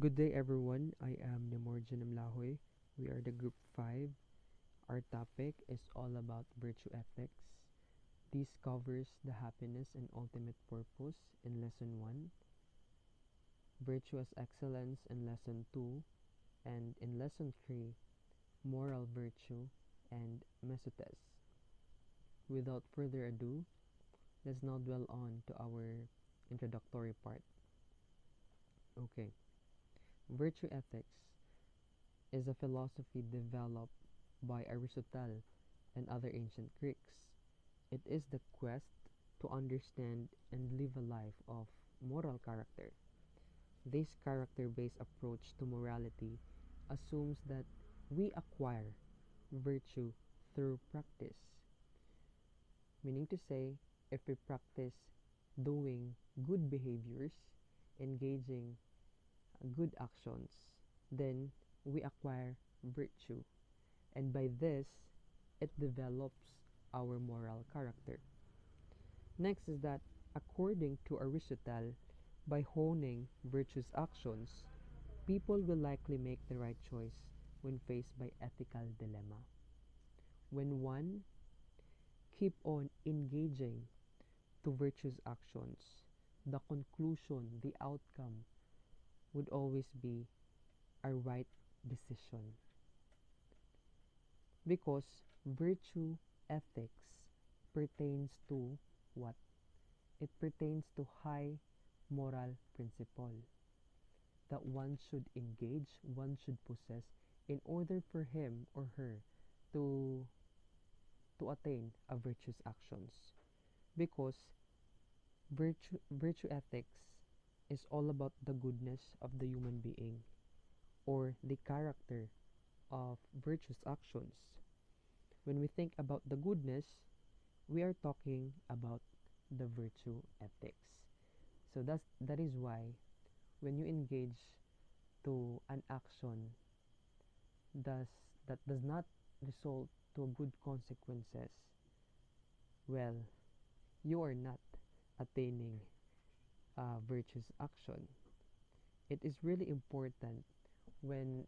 Good day, everyone. I am Nemorjan Lahoy. We are the group 5. Our topic is all about virtue ethics. This covers the happiness and ultimate purpose in lesson 1, virtuous excellence in lesson 2, and in lesson 3, moral virtue and Mesotes. Without further ado, let's now dwell on to our introductory part. Okay, virtue ethics is a philosophy developed by Aristotle and other ancient Greeks. It is the quest to understand and live a life of moral character. This character based approach to morality assumes that we acquire virtue through practice, meaning to say, if we practice doing good behaviors, engaging good actions, then we acquire virtue, and by this, it develops our moral character. Next is that, according to Aristotle, by honing virtuous actions, people will likely make the right choice when faced by ethical dilemma. When one keep on engaging to virtuous actions, the conclusion, the outcome would always be a right decision. Because virtue ethics pertains to what? It pertains to high moral principle that one should engage, one should possess in order for him or her to attain a virtuous actions. Because virtue ethics is all about the goodness of the human being or the character of virtuous actions. When we think about the goodness, we are talking about the virtue ethics. So that is why when you engage to an action does that does not result to good consequences, well, you are not attaining a virtuous action. It is really important when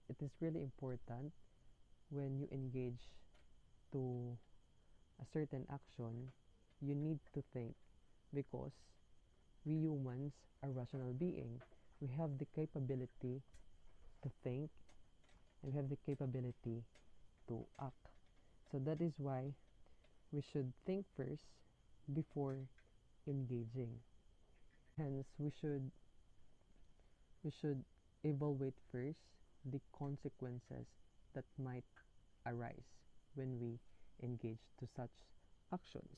you engage to a certain action, you need to think, because we humans are rational beings. We have the capability to think and we have the capability to act. So that is why we should think first before engaging. Hence, we should evaluate first the consequences that might arise when we engage to such actions.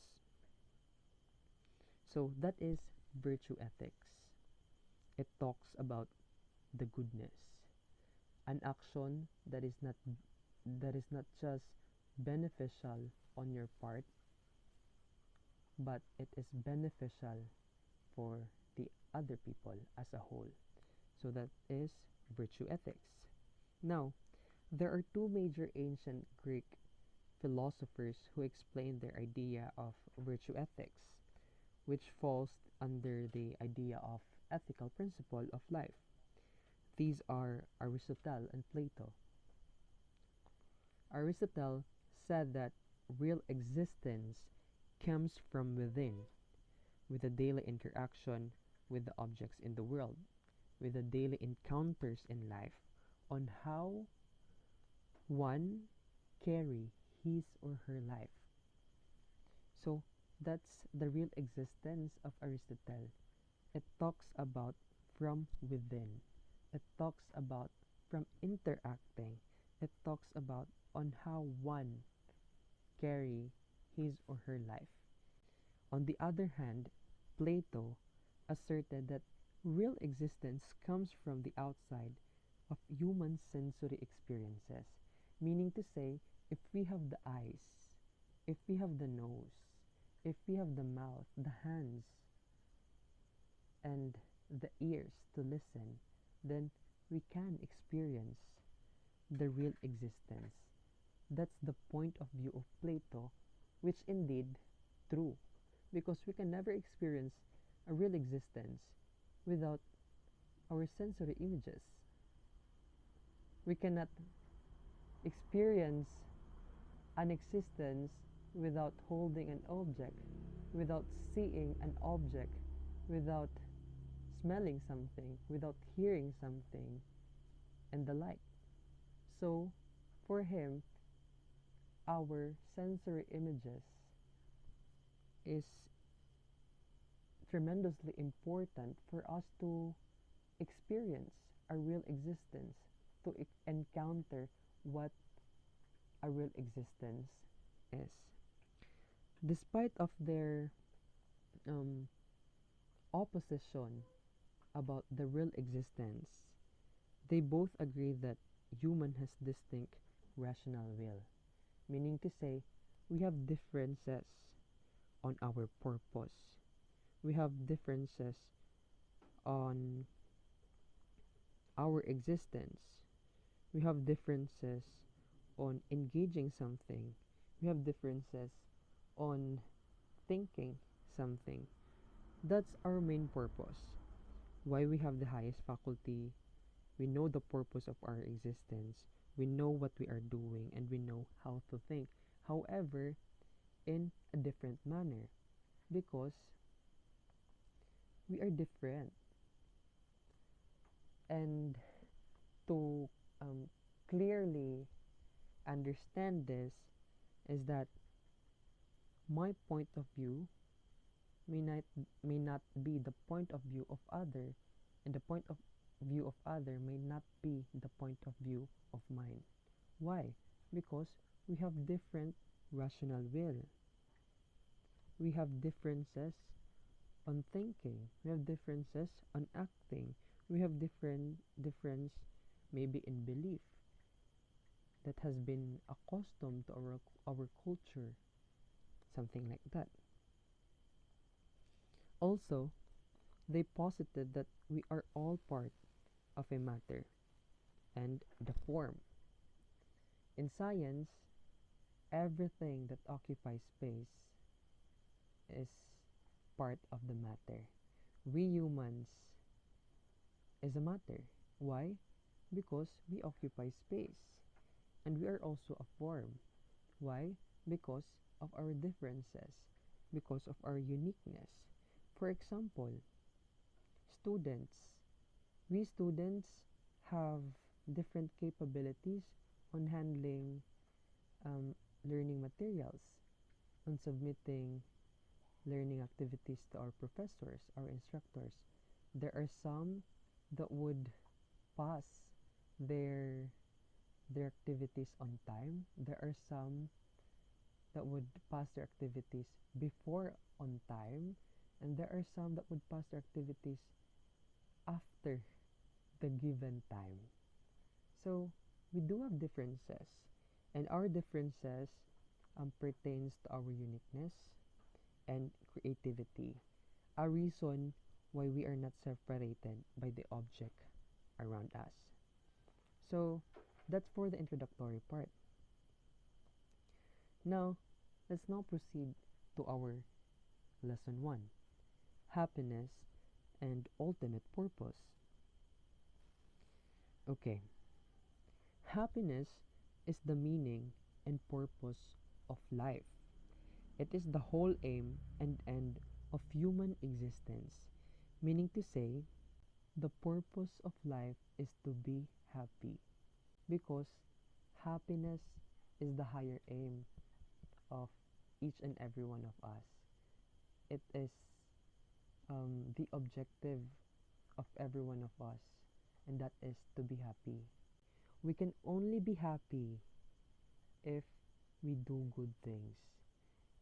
So that is virtue ethics. It talks about the goodness. An action that is not just beneficial on your part, but it is beneficial for the other people as a whole. So that is virtue ethics. Now, there are two major ancient Greek philosophers who explain their idea of virtue ethics, which falls under the idea of ethical principle of life. These are Aristotle and Plato. Aristotle said that real existence comes from within, with the daily interaction with the objects in the world, with the daily encounters in life, on how one carry his or her life. So that's the real existence of Aristotle. It talks about from within. It talks about from interacting. It talks about on how one carry his or her life. On the other hand, Plato asserted that real existence comes from the outside of human sensory experiences, meaning to say, if we have the eyes, if we have the nose, if we have the mouth, the hands, and the ears to listen, then we can experience the real existence. That's the point of view of Plato, which indeed true, because we can never experience a real existence without our sensory images. We cannot experience an existence without holding an object, without seeing an object, without smelling something, without hearing something, and the like. So, for him, our sensory images is tremendously important for us to experience a real existence, to encounter what a real existence is. Despite of their um, opposition about the real existence, they both agree that human has distinct rational will, meaning to say we have differences on our purpose. We have differences on our existence. We have differences on engaging something. We have differences on thinking something. That's our main purpose. Why we have the highest faculty. We know the purpose of our existence. We know what we are doing and we know how to think. However, in a different manner because we are different. And to clearly understand this is that my point of view may not be the point of view of other, and the point of view of other may not be the point of view of mine. Why? Because we have different rational will. We have differences on thinking. We have differences on acting. We have difference maybe in belief that has been accustomed to our culture, something like that. Also, they posited that we are all part of a matter and the form. In science, everything that occupies space is part of the matter. We humans is a matter. Why? Because we occupy space and we are also a form. Why? Because of our differences, because of our uniqueness. For example, students. We students have different capabilities on handling learning materials, on submitting learning activities to our professors, our instructors. There are some that would pass their their activities on time. There are some that would pass their activities before on time, and there are some that would pass their activities after the given time. So we do have differences, and our differences pertains to our uniqueness and creativity, a reason why we are not separated by the object around us. So that's for the introductory part. Now, let's now proceed to our lesson 1, happiness and ultimate purpose. Okay, happiness is the meaning and purpose of life. It is the whole aim and end of human existence, meaning to say, the purpose of life is to be happy because happiness is the higher aim of each and every one of us. It is the objective of every one of us, and that is to be happy. We can only be happy if we do good things.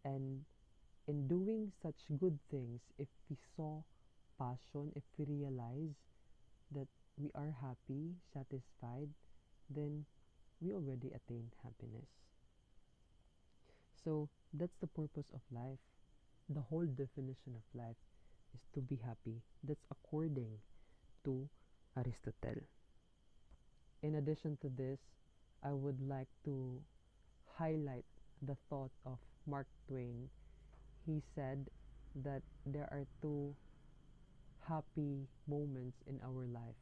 And in doing such good things, if we saw passion, if we realize that we are happy, satisfied, then we already attain happiness. So that's the purpose of life. The whole definition of life is to be happy. That's according to Aristotle. In addition to this, I would like to highlight the thought of Mark Twain. He said that there are two happy moments in our life.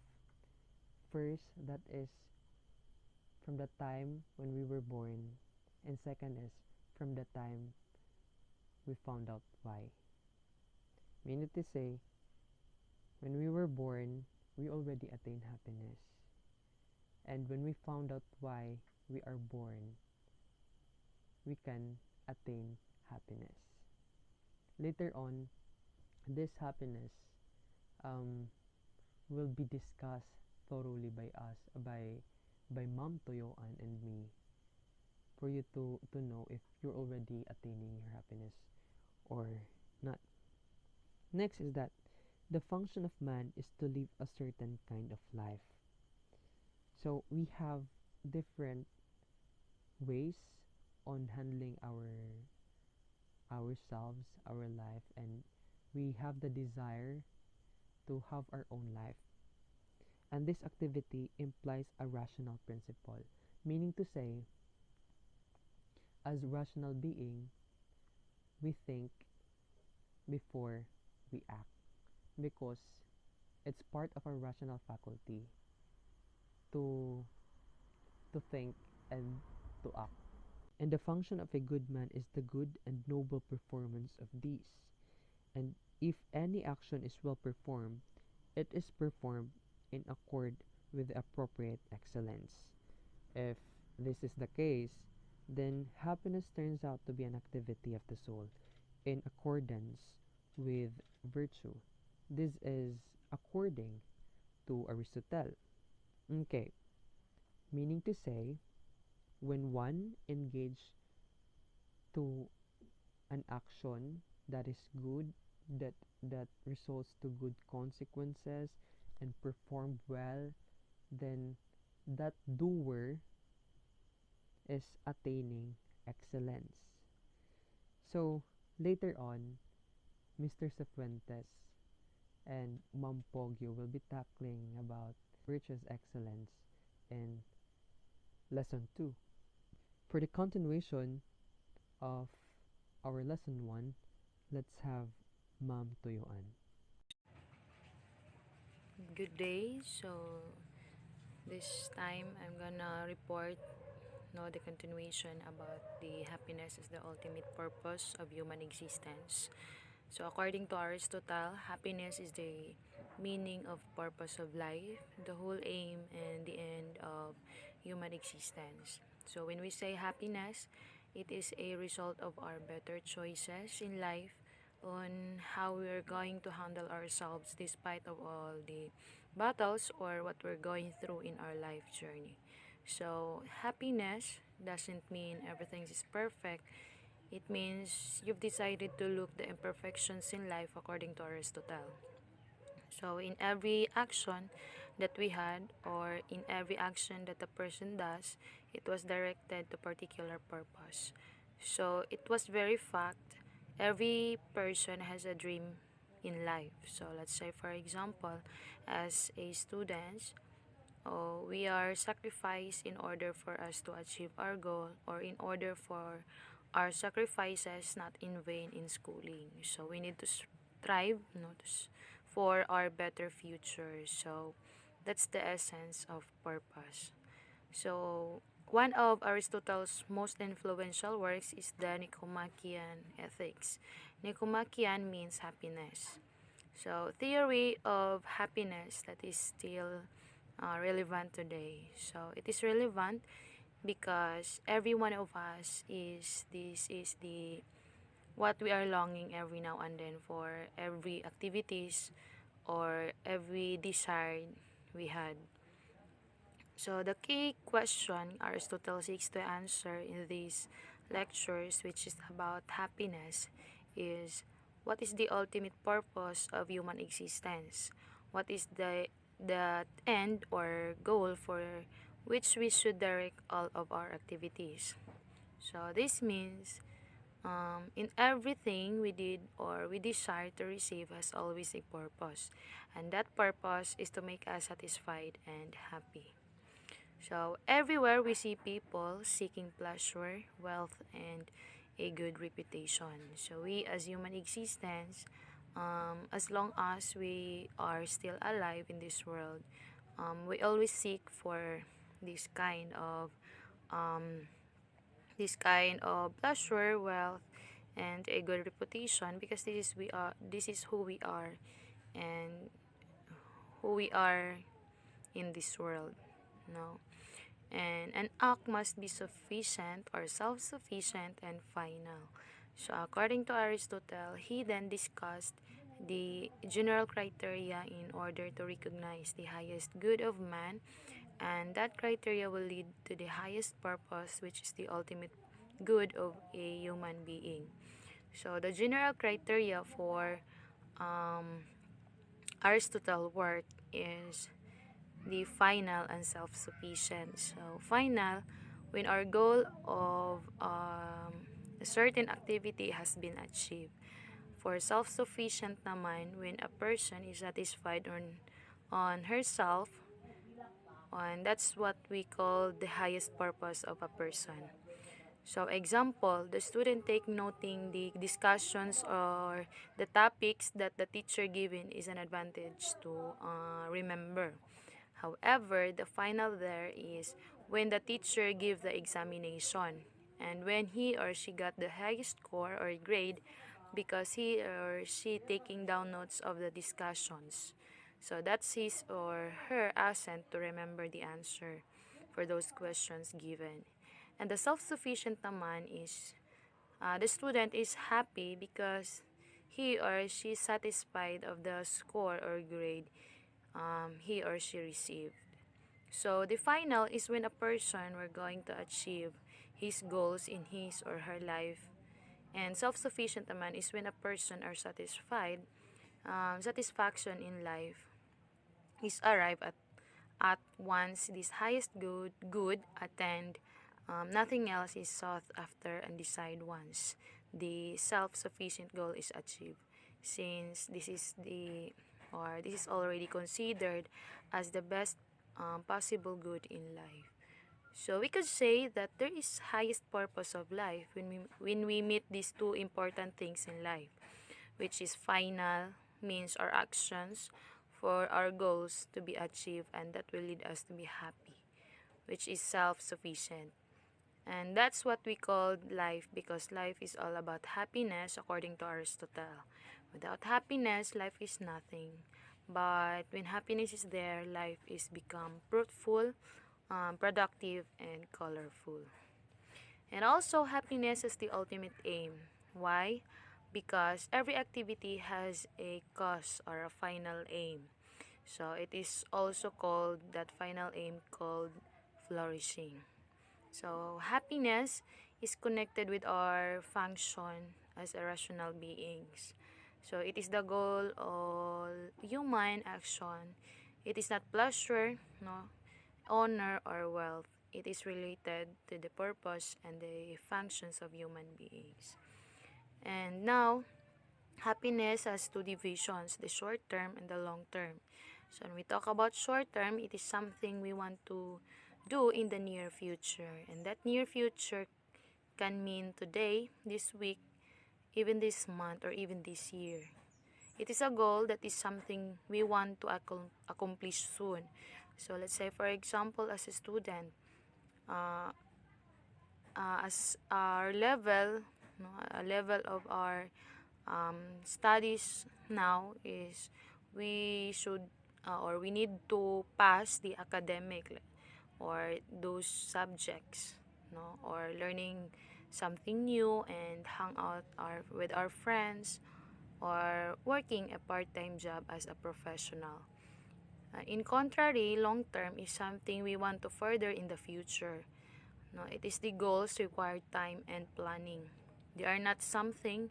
First, that is from the time when we were born, and second is from the time we found out why. Meaning to say, when we were born, we already attained happiness. And when we found out why we are born, we can attain happiness. Later on, this happiness um, will be discussed thoroughly by us, by Mom Toyoan and me, for you to know if you're already attaining your happiness or not. Next is that the function of man is to live a certain kind of life. So we have different ways on handling ourselves, our life, and we have the desire to have our own life. And this activity implies a rational principle, meaning to say, as rational being, we think before we act because it's part of our rational faculty to think and to act. And the function of a good man is the good and noble performance of these. And if any action is well performed, it is performed in accord with the appropriate excellence. If this is the case, then happiness turns out to be an activity of the soul in accordance with virtue. This is according to Aristotle. Okay, meaning to say, when one engage to an action that is good, that results to good consequences and performed well, then that doer is attaining excellence. So later on, Mr. Cifuentes and Mom Poggio will be tackling about virtuous excellence in lesson 2. For the continuation of our lesson 1, let's have Ma'am Tuyuan. Good day. So this time I'm gonna report the continuation about the happiness as the ultimate purpose of human existence. So according to Aristotle, happiness is the meaning of purpose of life, the whole aim and the end of human existence. So when we say happiness, it is a result of our better choices in life on how we are going to handle ourselves despite of all the battles or what we're going through in our life journey. So happiness doesn't mean everything is perfect. It means you've decided to look the imperfections in life according to Aristotle. So in every action that we had or in every action that a person does, it was directed to particular purpose. So it was very fact every person has a dream in life. So let's say for example, as a student, we are sacrificed in order for us to achieve our goal or in order for our sacrifices not in vain in schooling. So we need to strive for our better future. So that's the essence of purpose. So one of Aristotle's most influential works is the Nicomachean Ethics. Nicomachean means happiness. So theory of happiness that is still relevant today. So it is relevant because every one of us is this is the what we are longing every now and then for every activities or every desire we had. So the key question Aristotle seeks to answer in these lectures, which is about happiness, is what is the ultimate purpose of human existence? What is the end or goal for which we should direct all of our activities? So this means in everything we did or we desire to receive has always a purpose, and that purpose is to make us satisfied and happy. So everywhere we see people seeking pleasure, wealth, and a good reputation. So we as human existence, as long as we are still alive in this world, we always seek for this kind of um, pleasure, wealth, and a good reputation, because this is who we are, and who we are in this world. No, and an act must be sufficient or self-sufficient and final. So according to Aristotle, he then discussed the general criteria in order to recognize the highest good of man, and that criteria will lead to the highest purpose, which is the ultimate good of a human being. So the general criteria for um, Aristotle work is the final and self-sufficient. So final, when our goal of a certain activity has been achieved. For self-sufficient naman, when a person is satisfied on herself, and that's what we call the highest purpose of a person. So example, the student take noting the discussions or the topics that the teacher given is an advantage to remember. However, the final there is when the teacher give the examination, and when he or she got the highest score or grade because he or she taking down notes of the discussions. So that's his or her assent to remember the answer for those questions given. And the self-sufficient naman is the student is happy because he or she is satisfied of the score or grade he or she received. So the final is when a person were going to achieve his goals in his or her life. And self-sufficient naman is when a person are satisfied, satisfaction in life is arrived at once this highest good attained. Nothing else is sought after and desired once the self-sufficient goal is achieved, since this is already considered as the best possible good in life. So we could say that there is highest purpose of life when we meet these two important things in life, which is final means or actions for our goals to be achieved, and that will lead us to be happy, which is self-sufficient. And that's what we call life, because life is all about happiness according to Aristotle. Without happiness, life is nothing. But when happiness is there, life is become fruitful, productive, and colorful. And also, happiness is the ultimate aim. Why? Because every activity has a cause or a final aim. So it is also called that final aim called flourishing. So happiness is connected with our function as a rational beings. So it is the goal of human action. It is not pleasure, no, honor or wealth. It is related to the purpose and the functions of human beings. And now, happiness has two divisions, the short term and the long term. So when we talk about short term, it is something we want to do in the near future. And that near future can mean today, this week, even this month, or even this year. It is a goal that is something we want to accomplish soon. So let's say, for example, as a student, uh, as our level, no, a level of our studies now is we should or we need to pass the academic or those subjects, no, or learning something new and hang out with our friends, or working a part-time job as a professional. In contrary, long term is something we want to further in the future. No, it is the goals require time and planning. They are not something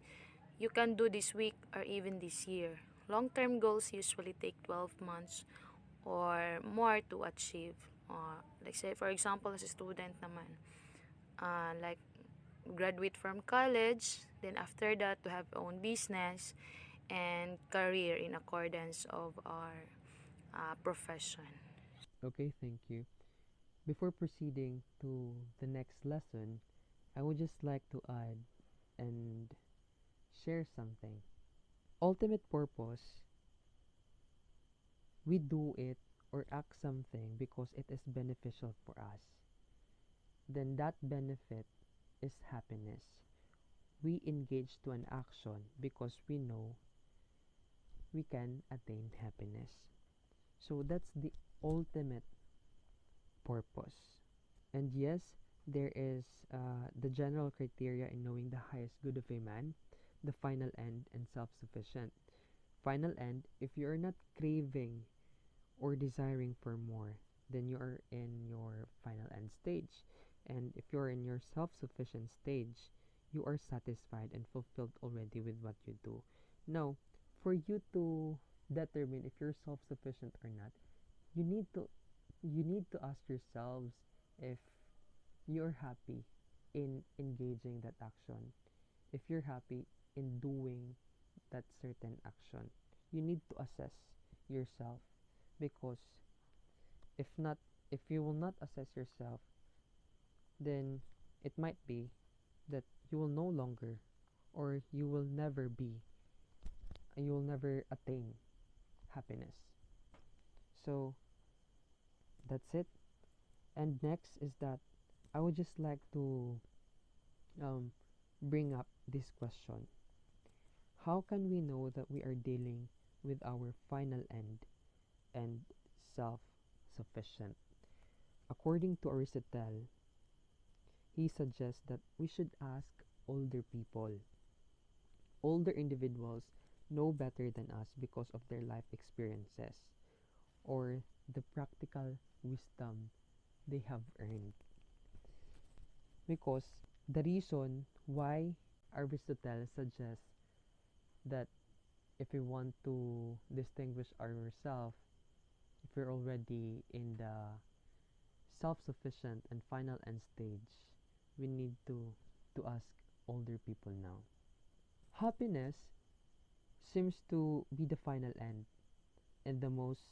you can do this week or even this year. Long-term goals usually take 12 months or more to achieve. Like say for example, as a student naman, like graduate from college, then after that to have own business and career in accordance of our profession. Okay, thank you. Before proceeding to the next lesson, I would just like to add and share something. Ultimate purpose, we do it or act something because it is beneficial for us, then that benefit is happiness. We engage to an action because we know we can attain happiness. So that's the ultimate purpose. And yes, there is the general criteria in knowing the highest good of a man, the final end, and self sufficient. Final end, if you are not craving or desiring for more, then you are in your final end stage. And if you're in your self sufficient stage, you are satisfied and fulfilled already with what you do. Now, for you to determine if you're self sufficient or not, you need to ask yourselves if you're happy in engaging that action, if you're happy in doing that certain action. You need to assess yourself, because if not, if you will not assess yourself, then it might be that you will no longer, or you will never be, you will never attain happiness. So that's it. And next is that I would just like to um, bring up this question: how can we know that we are dealing with our final end and self sufficient? According to Aristotle, he suggests that we should ask older people. Older individuals know better than us because of their life experiences or the practical wisdom they have earned. Because the reason why Aristotle suggests that if we want to distinguish ourselves, if we're already in the self sufficient and final end stage, we need to ask older people now. Happiness seems to be the final end and the most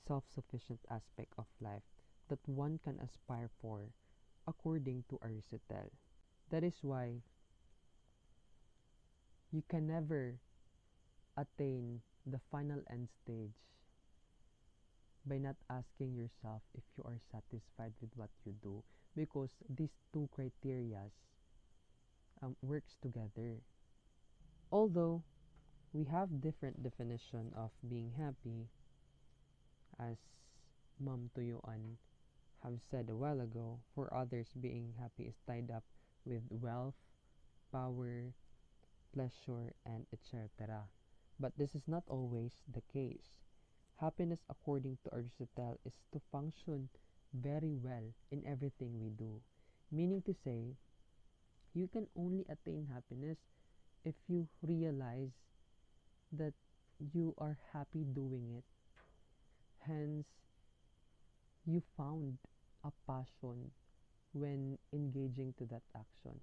self sufficient aspect of life that one can aspire for, according to Aristotle. That is why you can never attain the final end stage by not asking yourself if you are satisfied with what you do, because these two criterias works together. Although we have different definition of being happy, as Ma'am Tuyuan have said a while ago. For others, being happy is tied up with wealth, power, pleasure, and etc. But this is not always the case. Happiness, according to Aristotle, is to function very well in everything we do. Meaning to say, you can only attain happiness if you realize that you are happy doing it. Hence, you found a passion when engaging to that action.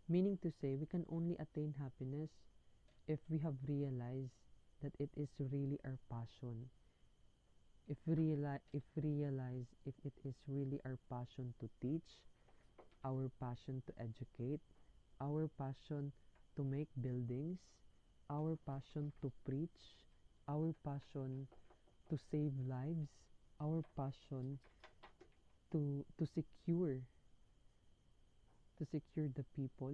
Meaning to say, we can only attain happiness if we have realized that it is really our passion. If it is really our passion to teach, our passion to educate, our passion to make buildings, our passion to preach, our passion to save lives, our passion to secure the people.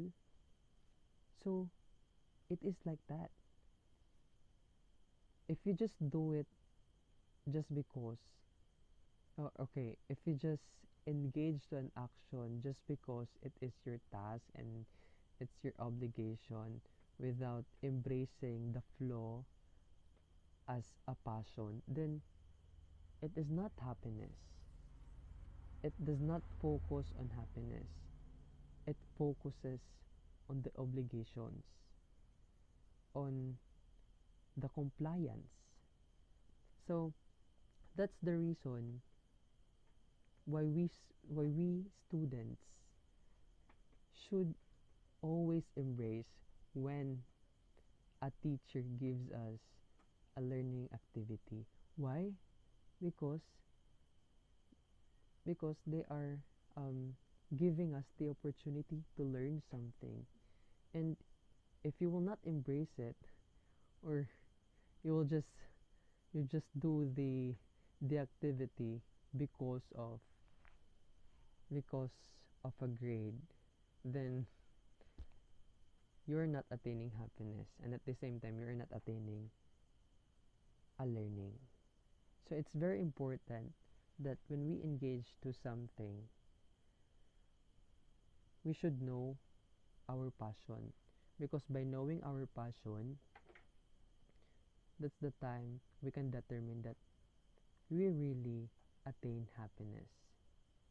So it is like that. If you just do it just because, okay, if you just engage to an action just because it is your task and it's your obligation, without embracing the flow as a passion, then it is not happiness. It does not focus on happiness. It focuses on the obligations, on the compliance. So that's the reason why we students should always embrace when a teacher gives us a learning activity. Why? Because they are giving us the opportunity to learn something. And if you will not embrace it, or you will just do the activity because of because of a grade, then you're not attaining happiness, and at the same time you're not attaining a learning. So it's very important that when we engage to something, we should know our passion, because by knowing our passion, that's the time we can determine that we really attain happiness.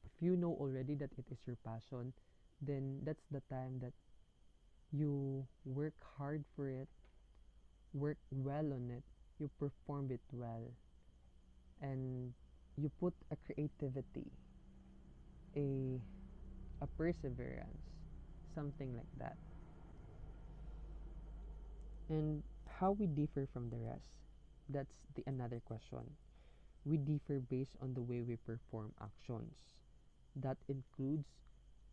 If you know already that it is your passion, then that's the time that you work hard for it, work well on it, you perform it well, and you put a creativity, a a perseverance, something like that. And how we differ from the rest? That's the another question. We differ based on the way we perform actions. That includes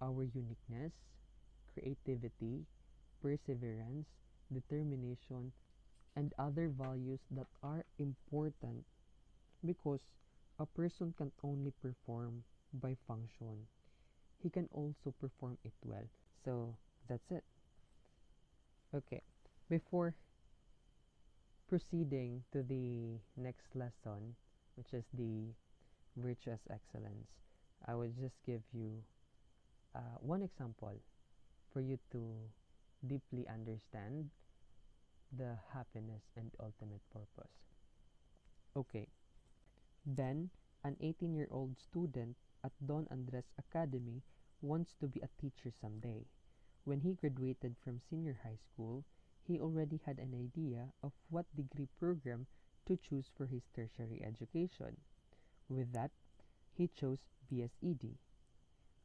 our uniqueness, creativity, perseverance, determination, and other values that are important, because a person can't only perform by function, he can also perform it well. So that's it. Okay, before proceeding to the next lesson, which is the virtuous excellence, I will just give you one example for you to deeply understand the happiness and ultimate purpose. Okay, Ben, an 18-year-old student at Don Andres Academy, wants to be a teacher someday. When he graduated from senior high school, he already had an idea of what degree program to choose for his tertiary education. With that, he chose BSED.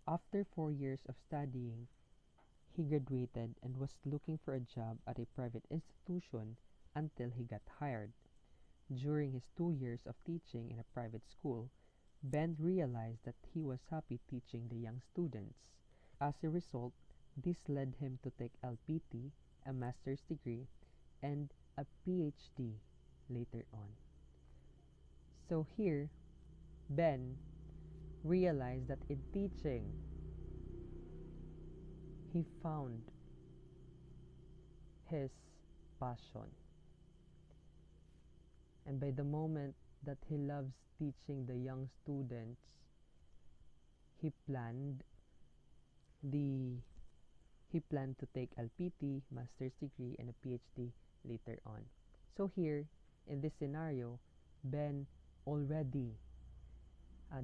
After 4 years of studying, he graduated and was looking for a job at a private institution until he got hired. During his 2 years of teaching in a private school, Ben realized that he was happy teaching the young students. As a result, this led him to take LPT, a master's degree, and a PhD later on. So here, Ben realized that in teaching, he found his passion. And by the moment that he loves teaching the young students, he planned the he planned to take LPT, master's degree, and a PhD later on. So here, in this scenario, Ben already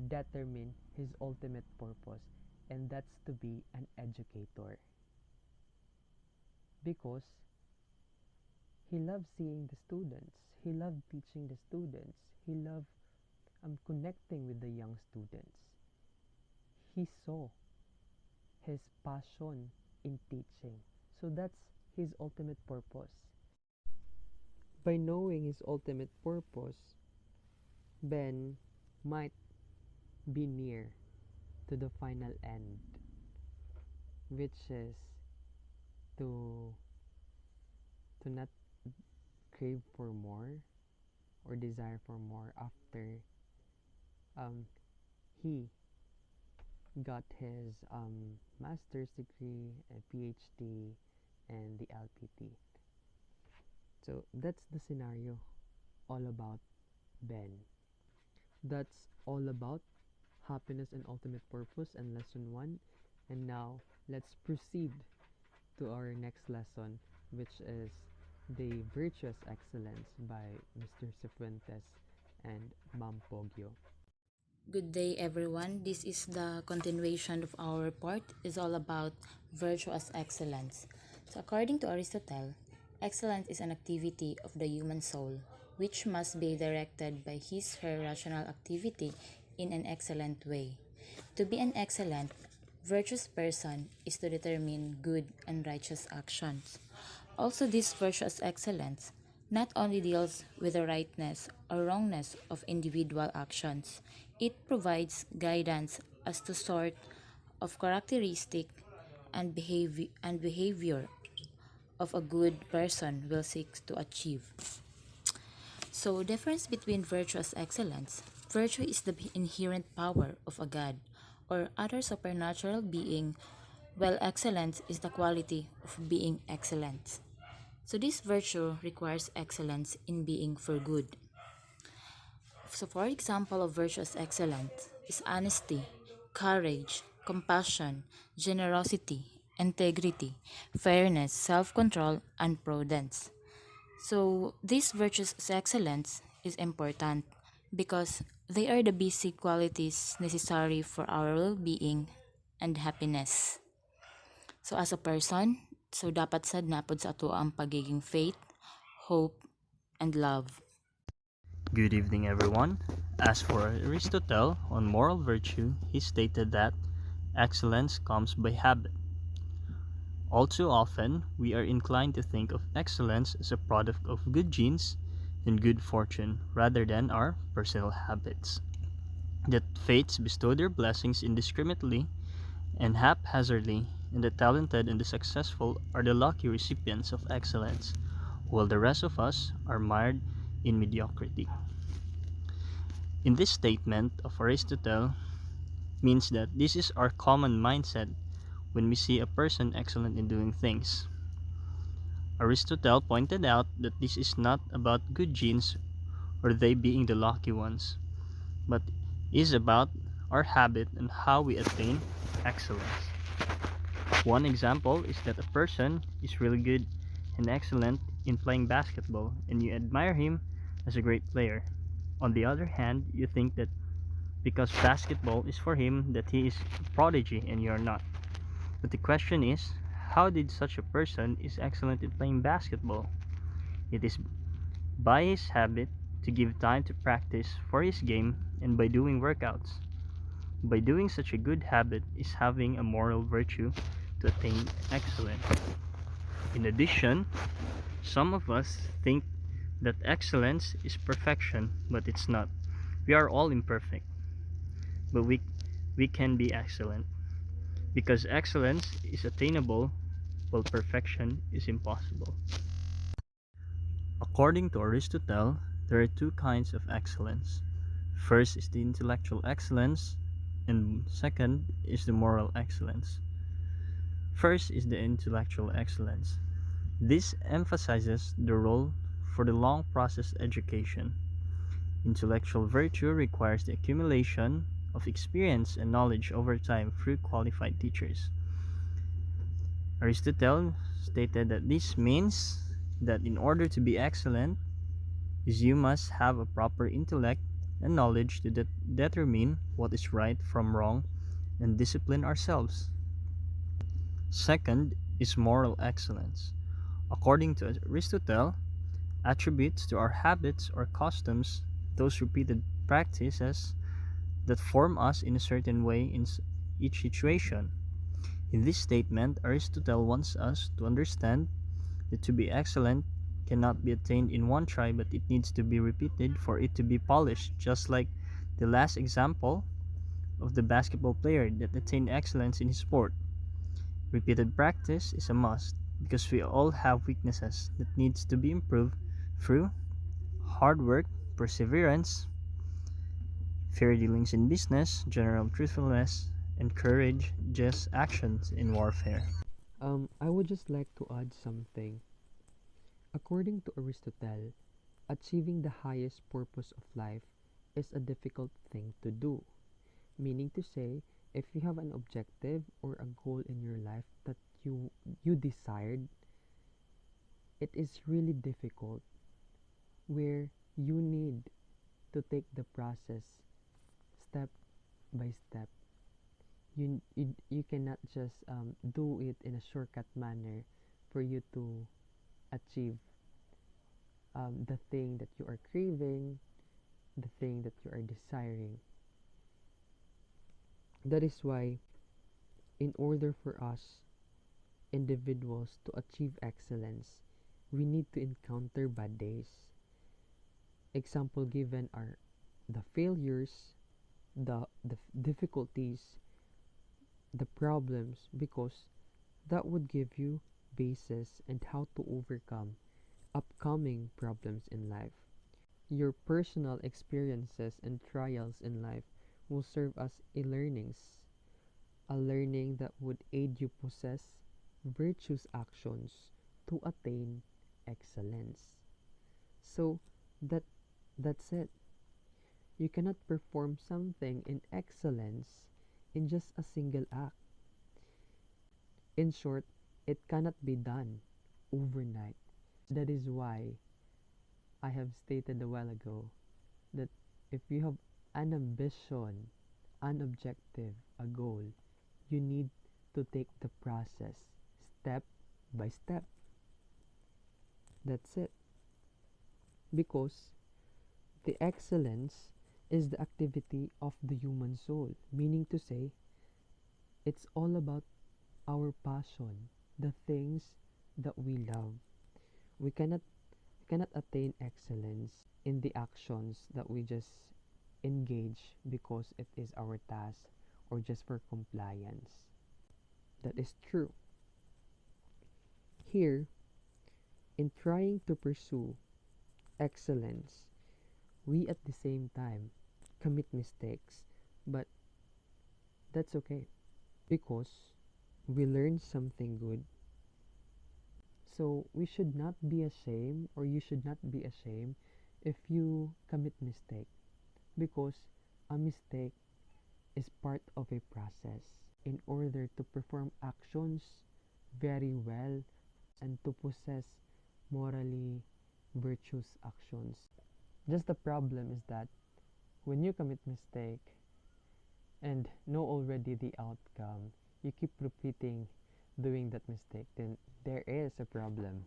determined his ultimate purpose, and that's to be an educator, because he loved seeing the students, he loved teaching the students, he loved connecting with the young students. He saw his passion in teaching. So that's his ultimate purpose. By knowing his ultimate purpose, Ben might be near to the final end, which is to not crave for more or desire for more after he got his master's degree, a PhD, and the LPT. So that's the scenario all about Ben. That's all about happiness and ultimate purpose and lesson 1. And now let's proceed to our next lesson, which is the Virtuous Excellence by Mr. Cifuentes and Ma'am Poggio. Good day, everyone. This is the continuation of our report. It's all about virtuous excellence. So, according to Aristotle, excellence is an activity of the human soul, which must be directed by his/her rational activity in an excellent way. To be an excellent, virtuous person is to determine good and righteous actions. Also, this virtuous excellence not only deals with the rightness or wrongness of individual actions, it provides guidance as to sort of characteristic and behavior of a good person will seek to achieve. So, difference between virtuous excellence. Virtue is the inherent power of a god or other supernatural being, while excellence is the quality of being excellent. So, this virtue requires excellence in being for good. So, for example, of virtuous excellence is honesty, courage, compassion, generosity, integrity, fairness, self control, and prudence. So, these virtuous excellence is important because they are the basic qualities necessary for our well being and happiness. So, as a person, so dapat sad na pod sa ato ang pagiging faith, hope, and love. Good evening, everyone. As for Aristotle on moral virtue, he stated that excellence comes by habit. All too often, we are inclined to think of excellence as a product of good genes and good fortune rather than our personal habits. That fates bestow their blessings indiscriminately and haphazardly, and the talented and the successful are the lucky recipients of excellence, while the rest of us are mired in mediocrity. In this statement of Aristotle means that this is our common mindset when we see a person excellent in doing things. Aristotle pointed out that this is not about good genes or they being the lucky ones, but is about our habit and how we attain excellence. One example is that a person is really good and excellent in playing basketball and you admire him as a great player. On the other hand, you think that because basketball is for him that he is a prodigy and you're not. But the question is, how did such a person is excellent in playing basketball? It is by his habit to give time to practice for his game and by doing workouts. By doing such a good habit is having a moral virtue to attain excellence. In addition, some of us think that excellence is perfection, but it's not. We are all imperfect, but we can be excellent because excellence is attainable while perfection is impossible. According to Aristotle, there are two kinds of excellence. First is the intellectual excellence, and second is the moral excellence. First is the intellectual excellence. This emphasizes the role for the long process education. Intellectual virtue requires the accumulation of experience and knowledge over time through qualified teachers. Aristotle stated that this means that in order to be excellent, you must have a proper intellect and knowledge to determine what is right from wrong and discipline ourselves. Second is moral excellence. According to Aristotle, attributes to our habits or customs, those repeated practices that form us in a certain way in each situation. In this statement, Aristotle wants us to understand that to be excellent cannot be attained in one try, but it needs to be repeated for it to be polished, just like the last example of the basketball player that attained excellence in his sport. Repeated practice is a must because we all have weaknesses that needs to be improved through hard work, perseverance, fair dealings in business, general truthfulness, and courageous actions in warfare. I would just like to add something. According to Aristotle, achieving the highest purpose of life is a difficult thing to do. Meaning to say, if you have an objective or a goal in your life that you desired, it is really difficult where you need to take the process step by step. You cannot just do it in a shortcut manner for you to achieve the thing that you are craving, the thing that you are desiring. That is why, in order for us individuals to achieve excellence, we need to encounter bad days. Example given are the failures, the difficulties, the problems, because that would give you basis and how to overcome upcoming problems in life. Your personal experiences and trials in life will serve as a learning that would aid you possess virtuous actions to attain excellence. So that that's it. You cannot perform something in excellence in just a single act. In short, it cannot be done overnight. That is why I have stated a while ago that if you have an ambition, an objective, a goal, you need to take the process step by step. That's it. Because the excellence is the activity of the human soul, meaning to say, it's all about our passion, the things that we love. We cannot attain excellence in the actions that we just engage because it is our task or just for compliance. That is true. Here, in trying to pursue excellence, we at the same time commit mistakes, but that's okay because we learn something good. So we should not be ashamed, or you should not be ashamed if you commit mistake, because a mistake is part of a process in order to perform actions very well and to possess morally virtuous actions. Just the problem is that when you commit mistake and know already the outcome, you keep repeating doing that mistake, then there is a problem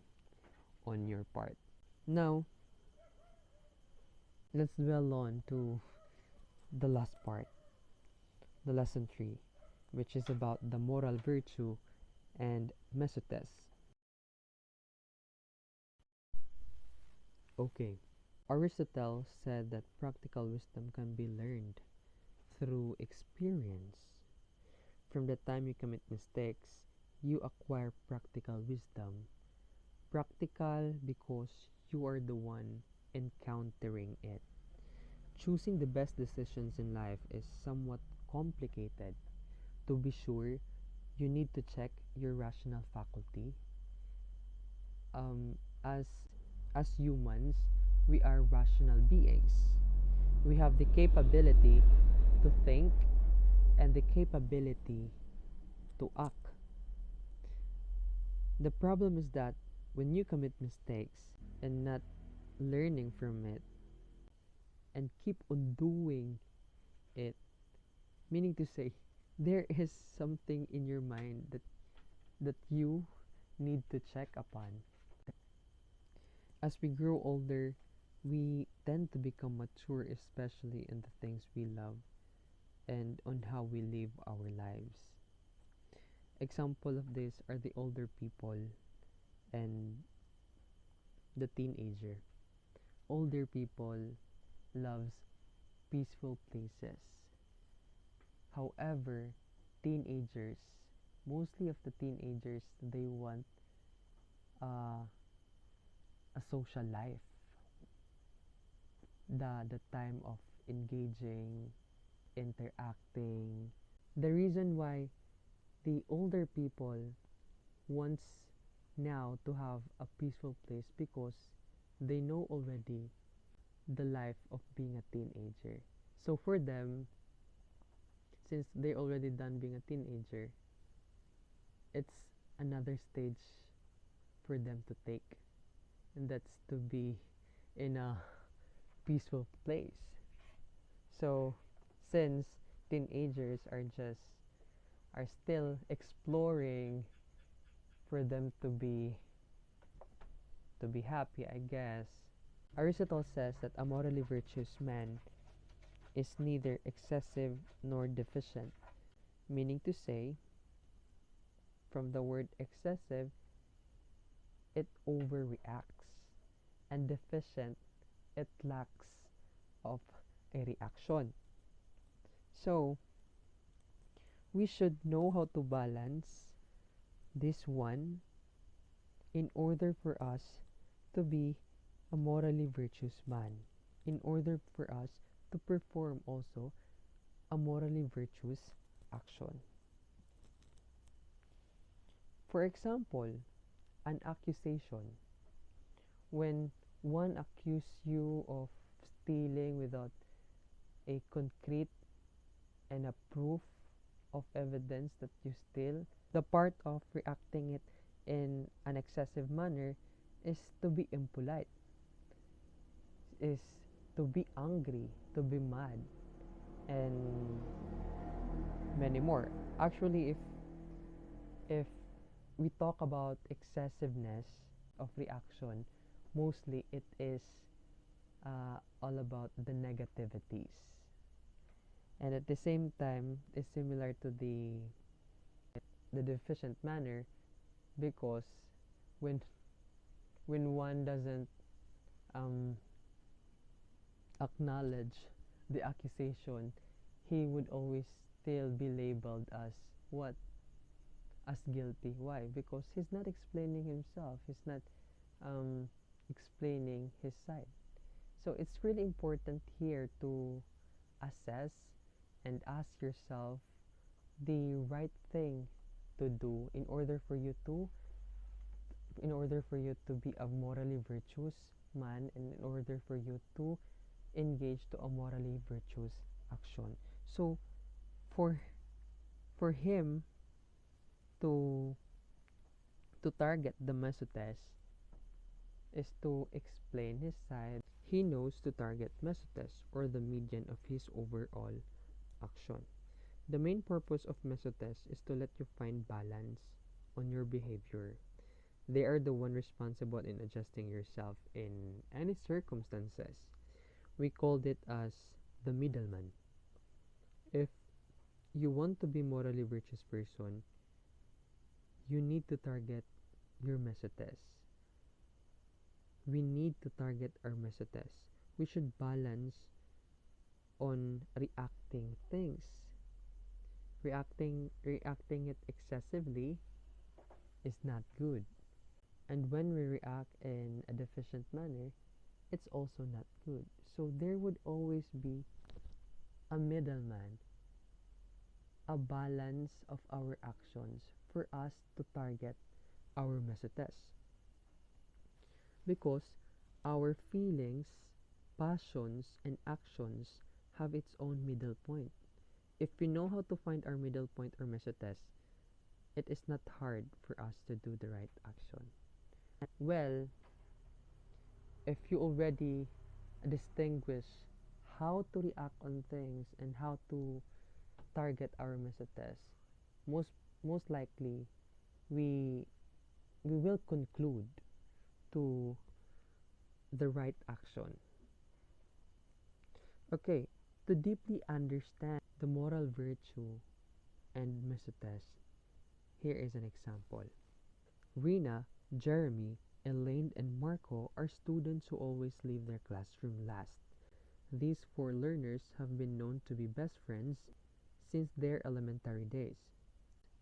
on your part. Now, let's dwell on to the last part, the lesson 3, which is about the moral virtue and Mesotes. Okay, Aristotle said that practical wisdom can be learned through experience. From the time you commit mistakes, you acquire practical wisdom. Practical because you are the one encountering it. Choosing the best decisions in life is somewhat complicated. To be sure, you need to check your rational faculty. Um, as as humans, we are rational beings. We have the capability to think and the capability to act. The problem is that when you commit mistakes and not learning from it and keep on doing it, meaning to say, there is something in your mind that you need to check upon. As we grow older, we tend to become mature, especially in the things we love and on how we live our lives. Example of this are the older people and the teenager. Older people loves peaceful places. However, teenagers, mostly of the teenagers, they want uh, a social life, the time of engaging, interacting. The reason why the older people wants now to have a peaceful place because they know already the life of being a teenager. So for them, since they're already done being a teenager, it's another stage for them to take, and that's to be in a peaceful place. So since teenagers are still exploring for them to be happy, I guess. Aristotle says that a morally virtuous man is neither excessive nor deficient, meaning to say, from the word excessive, it overreacts, and deficient, it lacks of a reaction. So, we should know how to balance this one in order for us to be a morally virtuous man. in order for us to perform also a morally virtuous action. For example, an accusation. When one accuses you of stealing without a concrete and a proof of evidence that you steal, the part of reacting it in an excessive manner is to be impolite, is to be angry, to be mad, and many more. Actually, if we talk about excessiveness of reaction, mostly it is all about the negativities, and at the same time is similar to the deficient manner, because when one doesn't um, acknowledge the accusation, he would always still be labeled as what? As guilty. Why? Because he's not explaining himself. He's not explaining his side. So it's really important here to assess and ask yourself the right thing to do in order for you to be a morally virtuous man, and in order for you to engage to a morally virtuous action. So for him to target the Mesotes is to explain his side. He knows to target Mesotes, or the median of his overall action. The main purpose of Mesotes is to let you find balance on your behavior. They are the one responsible in adjusting yourself in any circumstances. We called it as the middleman. If you want to be morally virtuous person, you need to target your Mesotes. We need to target our Mesotes. We should balance on reacting things. Reacting it excessively is not good. And when we react in a deficient manner, it's also not good. So there would always be a middleman, a balance of our actions for us to target our Mesotes. Because our feelings, passions, and actions have its own middle point. If we know how to find our middle point or Mesotes, it is not hard for us to do the right action. Well, if you already distinguish how to react on things and how to target our Mesotes, most most likely we will conclude to the right action. Okay, to deeply understand the moral virtue and Mesotes, here is an example. Rina, Jeremy, Elaine, and Marco are students who always leave their classroom last. These four learners have been known to be best friends since their elementary days.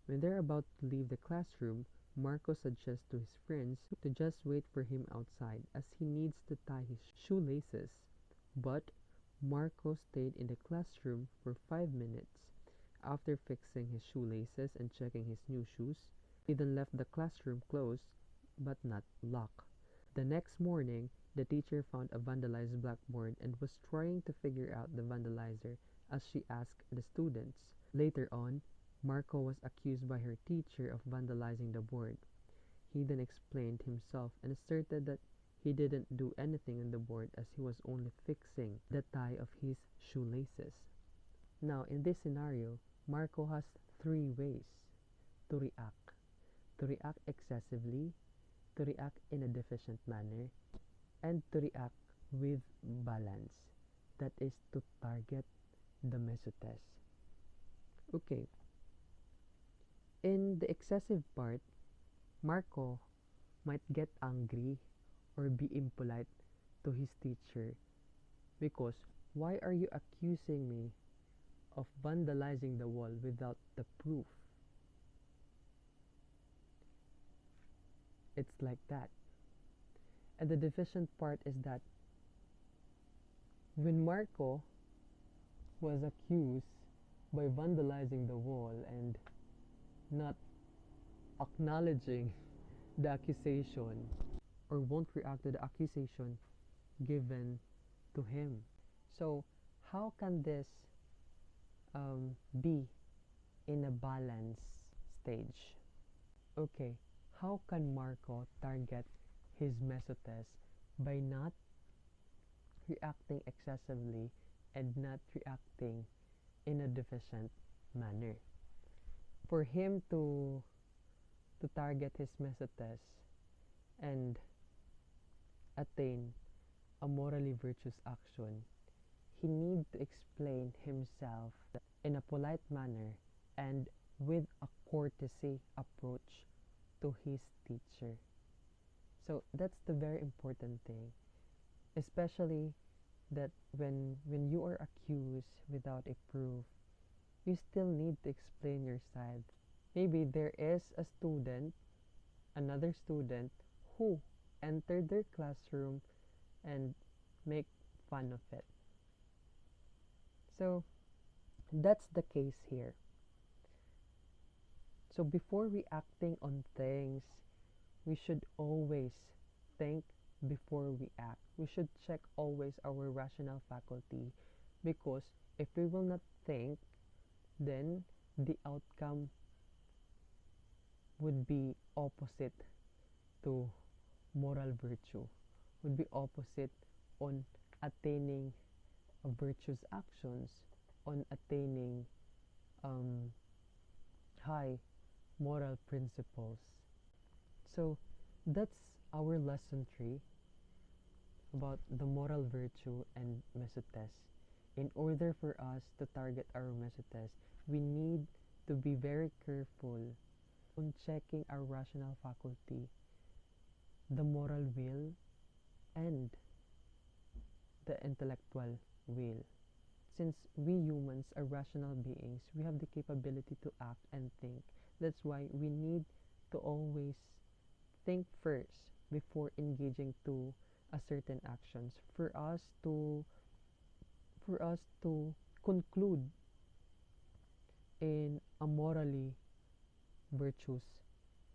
When they're about to leave the classroom, Marco suggests to his friends to just wait for him outside as he needs to tie his shoelaces. But Marco stayed in the classroom for 5 minutes. After fixing his shoelaces and checking his new shoes, he then left the classroom closed but not locked. The next morning, the teacher found a vandalized blackboard and was trying to figure out the vandalizer as she asked the students. Later on, Marco was accused by her teacher of vandalizing the board. He then explained himself and asserted that he didn't do anything on the board as he was only fixing the tie of his shoelaces. Now, in this scenario, Marco has three ways to react. To react excessively, to react in a deficient manner, and to react with balance. That is to target the Mesotes. Okay. In the excessive part, Marco might get angry or be impolite to his teacher because why are you accusing me of vandalizing the wall without the proof? It's like that. And the deficient part is that When Marco was accused by vandalizing the wall and not acknowledging the accusation or won't react to the accusation given to him. So, how can this be in a balance stage? Okay, how can Marco target his Mesotes by not reacting excessively and not reacting in a deficient manner? For him to target his Mesotes and attain a morally virtuous action, he need to explain himself in a polite manner and with a courtesy approach to his teacher. So that's the very important thing, especially that when you are accused without a proof, you still need to explain your side. Maybe there is a student, another student who entered their classroom and make fun of it. So that's the case here. So before reacting on things, we should always think before we act. We should check always our rational faculty, because if we will not think, then the outcome would be opposite to moral virtue, would be opposite on attaining virtuous actions, on attaining high moral principles. So that's our lesson 3 about the moral virtue and mesotes. In order for us to target our mesotes, we need to be very careful on checking our rational faculty, the moral will, and the intellectual will. Since we humans are rational beings, we have the capability to act and think. That's why we need to always think first before engaging to a certain actions for us to conclude in a morally virtuous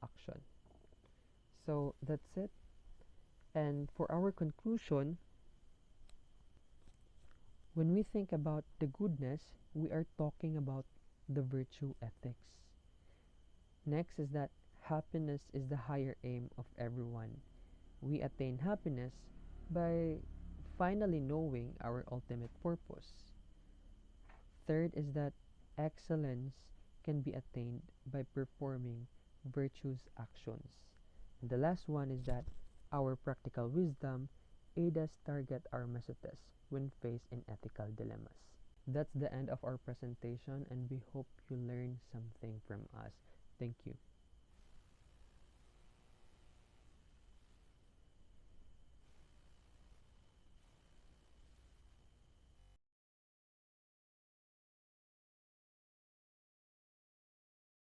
action. So that's it. And for our conclusion, when we think about the goodness, we are talking about the virtue ethics. Next is that happiness is the higher aim of everyone. We attain happiness by finally knowing our ultimate purpose. Third is that excellence can be attained by performing virtuous actions. And the last one is that our practical wisdom aid us target our mesotes when faced in ethical dilemmas. That's the end of our presentation, and we hope you learned something from us. Thank you.